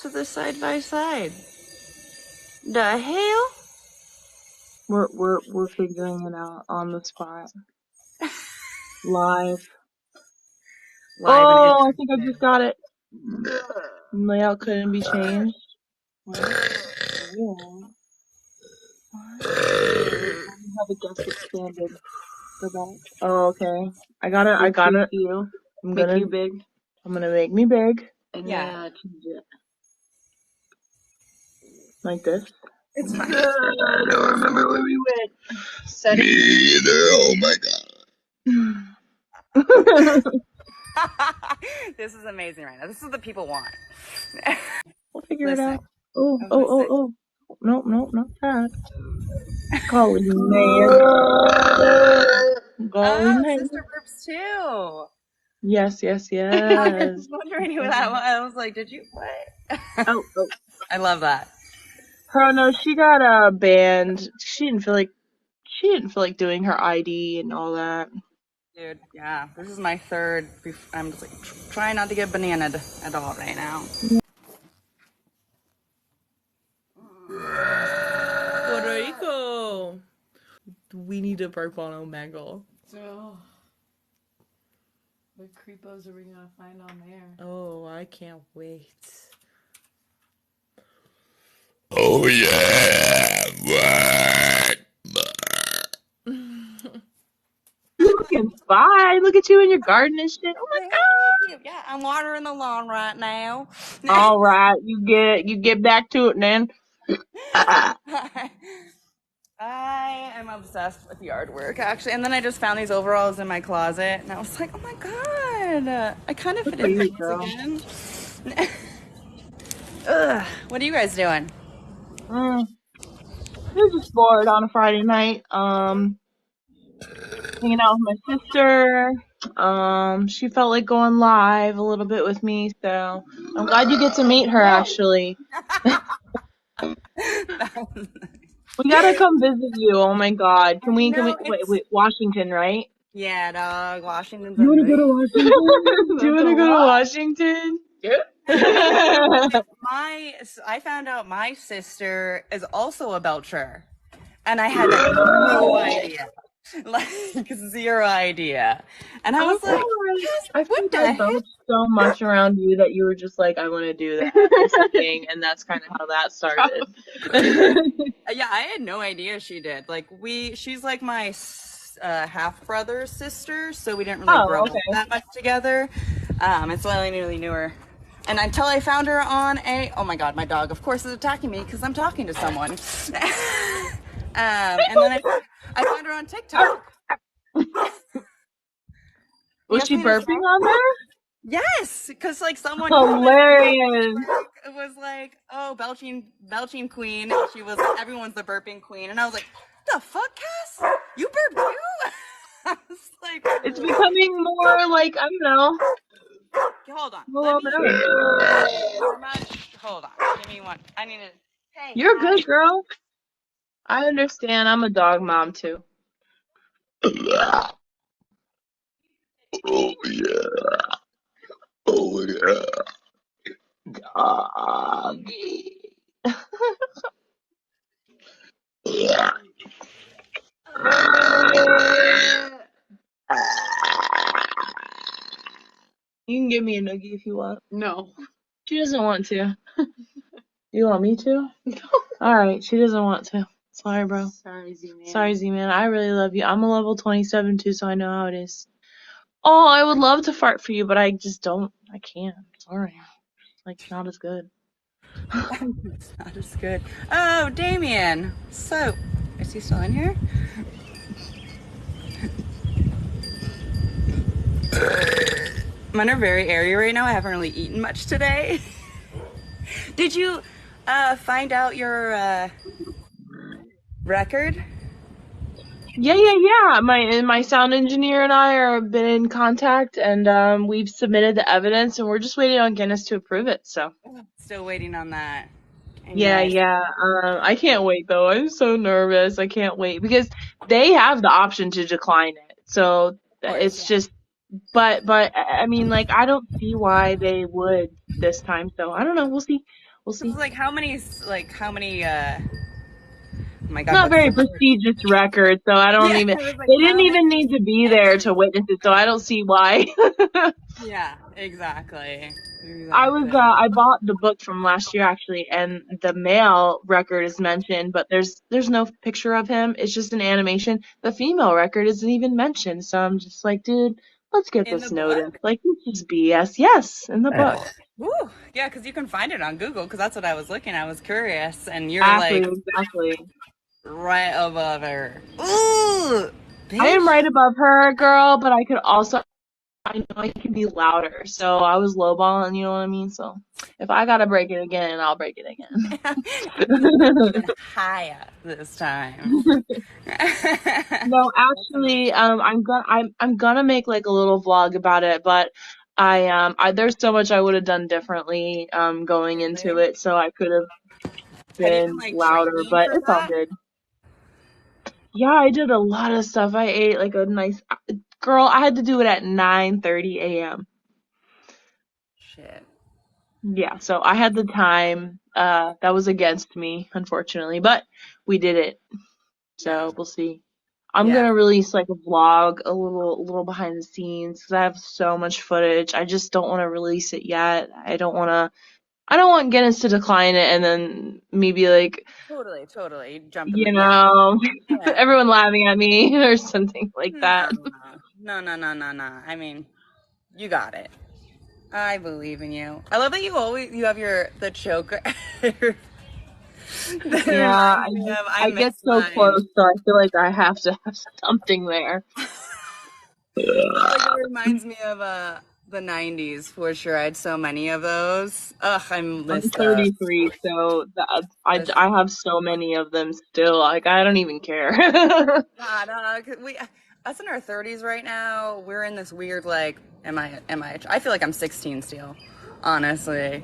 to the side by side. The hell? We're figuring it out on the spot. Live. Oh, I think I just got it. Layout couldn't be changed. What? Yeah. What? I have a guest expanded for that. Oh, okay. I got it. I got it. You. I'm Make gonna. you big. I'm gonna make me big. And Yeah. change it. Like this. It's fine. I don't remember where we went. Setting. Me either. Oh my god. This is amazing right now. This is what the people want. We'll figure Listen. it out. Oh. Nope, not that. Golly man. Golly man. Sister Burps too. Yes. I was wondering who that was. I was like, did you what? Oh. I love that. Oh no, she got banned. She didn't feel like doing her ID and all that. Dude, yeah. This is my third. I'm just like trying not to get bananaed at all right now. Puerto Rico. We need to burp on Omegle. So, what creepos are we gonna find on there? Oh, I can't wait. Oh yeah. What? You're looking fine. Look at you in your garden and shit. Oh my god. Yeah, I'm watering the lawn right now. All right, you get back to it, then. I am obsessed with yard work, actually. And then I just found these overalls in my closet, and I was like, oh my god, I kind of fit in these again. Ugh, what are you guys doing? We're just bored on a Friday night. Hanging out with my sister. She felt like going live a little bit with me, so I'm glad you get to meet her. Actually, we gotta come visit you. Oh my god, can we? Wait, Washington, right? Yeah, dog, Washington's. You wanna go to Washington? Do you wanna go to Washington? Yeah. I found out my sister is also a Belcher, and I had no idea. Like, zero idea. And I was like, I think I belched so much around you that you were just like, I want to do that or something, and that's kind of how that started. Yeah, I had no idea she did. Like, she's like my half brother's sister, so we didn't really grow up that much together. And so I really knew her. And until I found her on oh my god, my dog, of course, is attacking me because I'm talking to someone. And then I found her on TikTok. Was she burping on there? Yes, because like someone hilarious. It was like, oh, belching queen. She was everyone's the burping queen, and I was like, the fuck, Cass? You burp too? I was like, it's becoming more like, I don't know. Hold on. Hold on. Give me one. I need to. Hey, you're good, girl. I understand. I'm a dog mom too. Oh yeah. Oh yeah. Doggy. You can give me a noogie if you want. No. She doesn't want to. You want me to? No. Alright, she doesn't want to. Sorry, bro. Sorry, Z-Man. I really love you. I'm a level 27 too, so I know how it is. Oh, I would love to fart for you, but I just don't. I can't. Sorry. Like, not as good. It's not as good. Oh, Damien. So, is he still in here? Mine are very airy right now. I haven't really eaten much today. Did you find out your record? Yeah. My sound engineer and I are been in contact, and we've submitted the evidence, and we're just waiting on Guinness to approve it. So still waiting on that. And yeah. I can't wait though. I'm so nervous. I can't wait because they have the option to decline it. So it's just, but I mean, like, I don't see why they would this time. So I don't know. We'll see. we'll see. Like how many oh my God, Not what's very the word? prestigious record, so I don't Yeah, even. it was like They how didn't even many need to be there to entries? witness it, so I don't see why. Yeah, exactly. I bought the book from last year actually, and the male record is mentioned, but there's no picture of him. It's just an animation. The female record isn't even mentioned, so I'm just like, dude, let's get In the this notice. book? Like, this is BS. Yes, in the book. Woo. Yeah, because you can find it on Google, because that's what I was looking. I was curious, and you're like Exactly. right above her. Ooh, I am bitch. right above her, girl, but I could also, I know I can be louder, so I was lowballing, you know what I mean? So if I gotta break it again, I'll break it again. You can break it even higher this time. No, That's actually, amazing. I'm gonna make like a little vlog about it, but there's so much I would have done differently going into Really? it, so I could have Have you been been like louder, training but for it's all that? good. Yeah, I did a lot of stuff. I ate like a nice girl. I had to do it at 9:30 a.m. Shit. Yeah, so I had the time. That was against me, unfortunately, but we did it. Yeah. So we'll see. I'm Yeah. gonna release like a vlog, a little behind the scenes, because I have so much footage. I just don't want to release it yet. I don't want Guinness to decline it and then me be like, Totally. Jump in you the yeah. know, Yeah. everyone laughing at me or something like that. No. I mean, you got it. I believe in you. I love that you have the choker. That Yeah, reminds me of I I get miss so mine. close, so I feel like I have to have something there. Like it reminds me of the 90s for sure. I had so many of those. Ugh, I I'm miss those. 33, so Those I have so many of them still. Like, I don't even care. God, 'cause us in our 30s right now, we're in this weird like, I feel like I'm 16 still, honestly.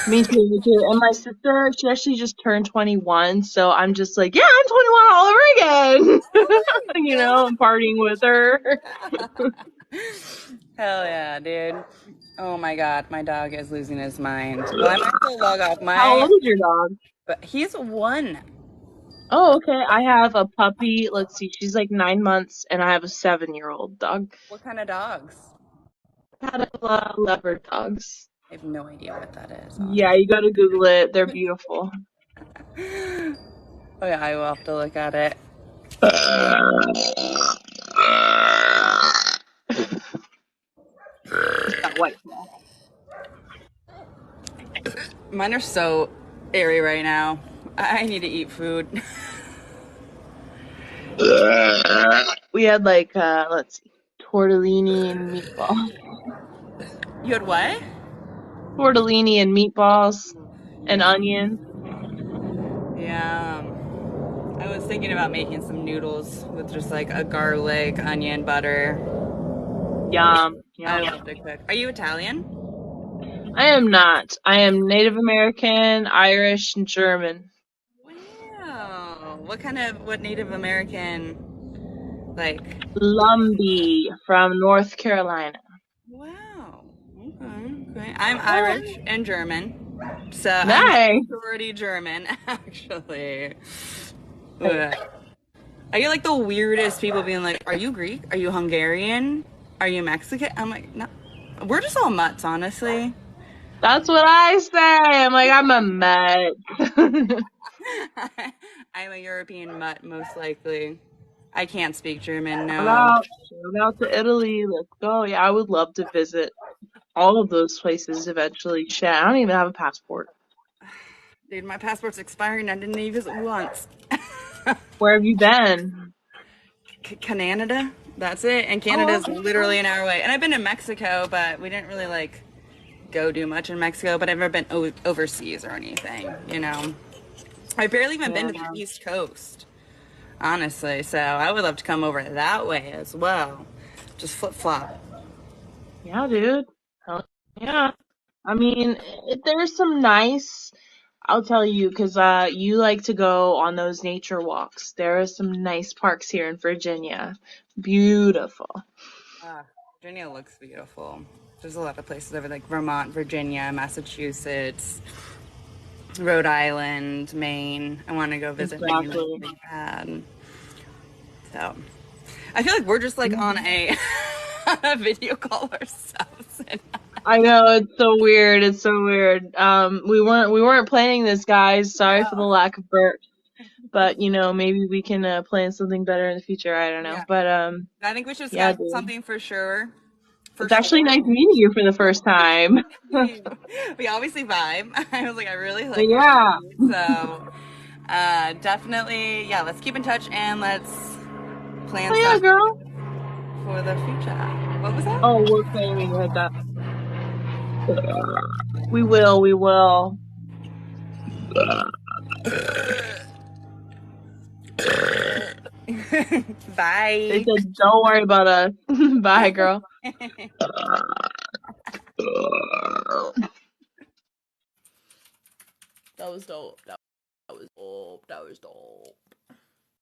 Me too, me too. And my sister, she actually just turned 21, so I'm just like, yeah, I'm 21 all over again. Oh You know, my I'm partying with her. God. Hell yeah, dude. Oh my God, my dog is losing his mind. Well, I might still log off How my, old is your dog? but he's one. Oh, okay. I have a puppy. Let's see, she's like 9 months, and I have a 7-year-old dog. What kind of dogs? I had leopard dogs. I have no idea what that is, Yeah, honestly. you gotta Google it. They're beautiful. Oh yeah, I will have to look at it. That white. Mine are so airy right now. I need to eat food. We had like let's see, tortellini and meatballs. You had what? Tortellini and meatballs and Yeah. onions. Yeah. I was thinking about making some noodles with just like a garlic, onion, butter. Yum, I yum. love to cook. Are you Italian? I am not. I am Native American, Irish, and German. Wow. What Native American, like, Lumbee from North Carolina. wow. Okay. I'm Irish and German. So I'm Nice. majority German, actually. Ugh. I get like the weirdest people being like, "Are you Greek? Are you Hungarian? Are you Mexican?" I'm like, "No, we're just all mutts, honestly." That's what I say. I'm like, I'm a mutt. I'm a European mutt, most likely. I can't speak German, Shout no. out, shout out to Italy. Let's go. Yeah, I would love to visit all of those places eventually. Shit, I don't even have a passport. Dude, my passport's expiring. I didn't even visit once. Where have you been? Canada? That's it. And Oh, Canada's literally an hour away. And I've been to Mexico, but we didn't really like go do much in Mexico. But I've never been overseas or anything, you know. I've barely even been yeah. to the East Coast, honestly. So I would love to come over that way as well. Just flip flop. Yeah, dude. Hell yeah. I mean, there's some nice, I'll tell you, because you like to go on those nature walks. There are some nice parks here in Virginia. Beautiful. Virginia looks beautiful. There's a lot of places over like Vermont, Virginia, Massachusetts, Rhode Island, Maine. I want to go visit Maine really bad. So I feel like we're just like on a video call ourselves. I know, it's so weird. It's so weird. We weren't planning this, guys. Sorry for the lack of burp. But maybe we can plan something better in the future. I don't know. Yeah. But I think we should schedule something for sure. It's actually nice meeting you for the first time. We obviously vibe. I was like, I really like Yeah. you. So definitely, yeah, let's keep in touch and let's plan stuff girl. for the future. What was that? Oh, we're planning like that. We will. Bye. They said, don't worry about us. Bye, girl. That was dope. That was dope.